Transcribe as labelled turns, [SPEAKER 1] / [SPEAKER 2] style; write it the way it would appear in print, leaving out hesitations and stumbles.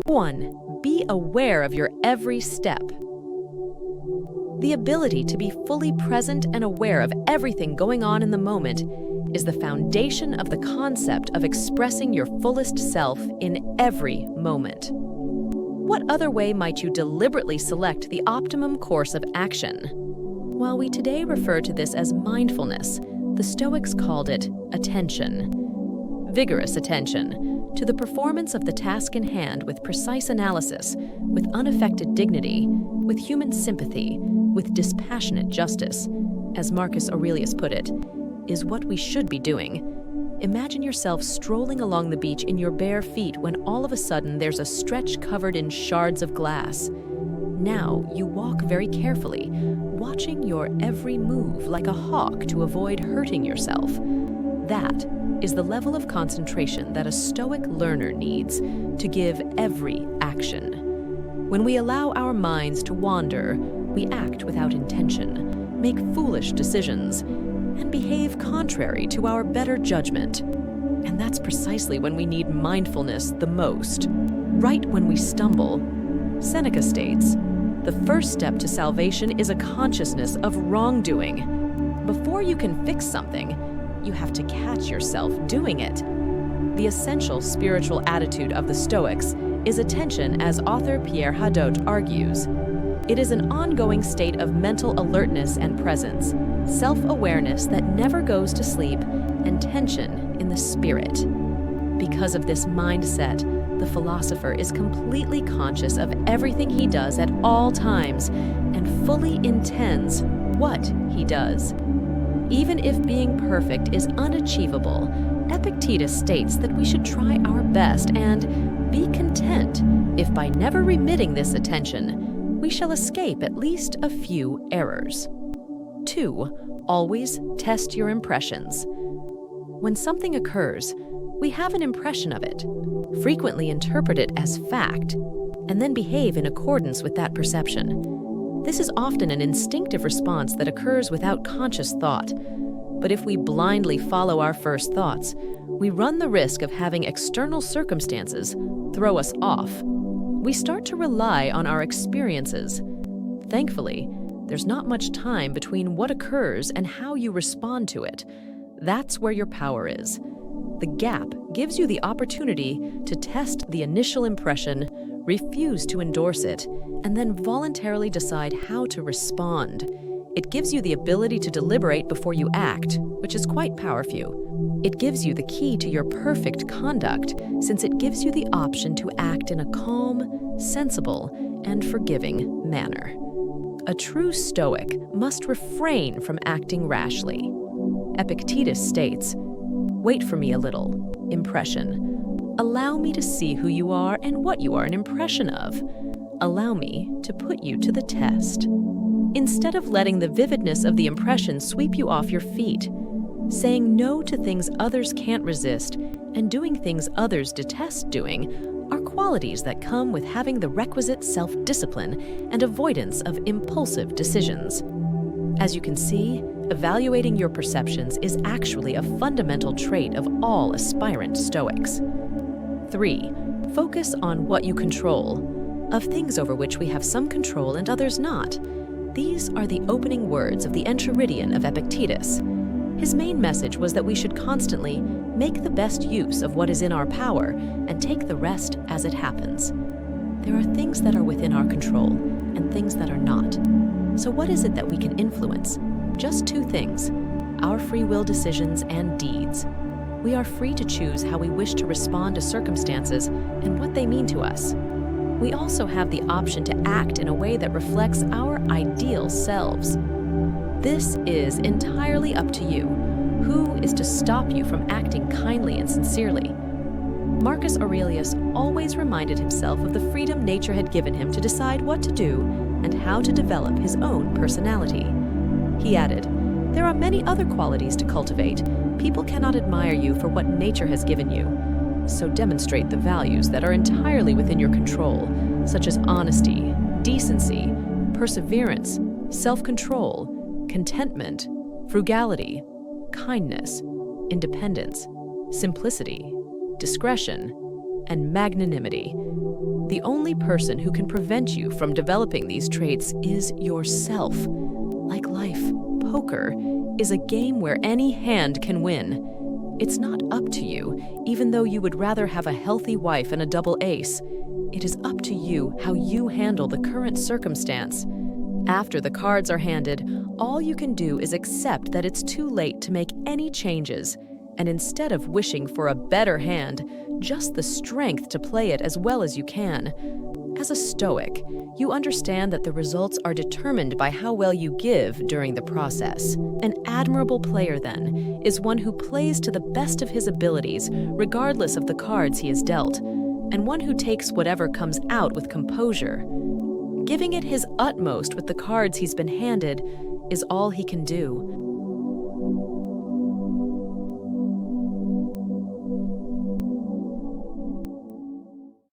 [SPEAKER 1] 1. Be aware of your every step. The ability to be fully present and aware of everything going on in the moment is the foundation of the concept of expressing your fullest self in every moment. What other way might you deliberately select the optimum course of action? While we today refer to this as mindfulness, the Stoics called it attention. Vigorous attention to the performance of the task in hand with precise analysis, with unaffected dignity, with human sympathy, with dispassionate justice, as Marcus Aurelius put it, is what we should be doing. Imagine yourself strolling along the beach in your bare feet when all of a sudden there's a stretch covered in shards of glass. Now you walk very carefully, watching your every move like a hawk to avoid hurting yourself. That is the level of concentration that a Stoic learner needs to give every action. When we allow our minds to wander, we act without intention, make foolish decisions, and behave contrary to our better judgment. And that's precisely when we need mindfulness the most, right when we stumble. Seneca states, "The first step to salvation is a consciousness of wrongdoing." Before you can fix something, you have to catch yourself doing it. The essential spiritual attitude of the Stoics is attention, as author Pierre Hadot argues. It is an ongoing state of mental alertness and presence, self-awareness that never goes to sleep, and tension in the spirit. Because of this mindset, the philosopher is completely conscious of everything he does at all times and fully intends what he does. Even if being perfect is unachievable, Epictetus states that we should try our best and be content if by never remitting this attention, we shall escape at least a few errors. 2. Always test your impressions. When something occurs, we have an impression of it, frequently interpret it as fact, and then behave in accordance with that perception. This is often an instinctive response that occurs without conscious thought. But if we blindly follow our first thoughts, we run the risk of having external circumstances throw us off. We start to rely on our experiences. Thankfully, there's not much time between what occurs and how you respond to it. That's where your power is. The gap gives you the opportunity to test the initial impression, refuse to endorse it, and then voluntarily decide how to respond. It gives you the ability to deliberate before you act, which is quite powerful. It gives you the key to your perfect conduct, since it gives you the option to act in a calm, sensible, and forgiving manner. A true Stoic must refrain from acting rashly. Epictetus states, "Wait for me a little. Impression. Allow me to see who you are and what you are an impression of. Allow me to put you to the test." Instead of letting the vividness of the impression sweep you off your feet, saying no to things others can't resist and doing things others detest doing are qualities that come with having the requisite self-discipline and avoidance of impulsive decisions. As you can see, evaluating your perceptions is actually a fundamental trait of all aspirant Stoics. 3. Focus on what you control, of things over which we have some control and others not. These are the opening words of the Enchiridion of Epictetus. His main message was that we should constantly make the best use of what is in our power and take the rest as it happens. There are things that are within our control and things that are not. So what is it that we can influence? Just 2 things: our free will decisions and deeds. We are free to choose how we wish to respond to circumstances and what they mean to us. We also have the option to act in a way that reflects our ideal selves. This is entirely up to you. Who is to stop you from acting kindly and sincerely? Marcus Aurelius always reminded himself of the freedom nature had given him to decide what to do and how to develop his own personality. He added, "There are many other qualities to cultivate. People cannot admire you for what nature has given you. So demonstrate the values that are entirely within your control, such as honesty, decency, perseverance, self-control, contentment, frugality, kindness, independence, simplicity, discretion, and magnanimity. The only person who can prevent you from developing these traits is yourself. Like life, poker is a game where any hand can win. It's not up to you, even though you would rather have a healthy wife and a double ace. It is up to you how you handle the current circumstance. After the cards are handed, all you can do is accept that it's too late to make any changes, and instead of wishing for a better hand, just the strength to play it as well as you can. As a Stoic, you understand that the results are determined by how well you give during the process. An admirable player, then, is one who plays to the best of his abilities, regardless of the cards he is dealt, and one who takes whatever comes out with composure. Giving it his utmost with the cards he's been handed is all he can do.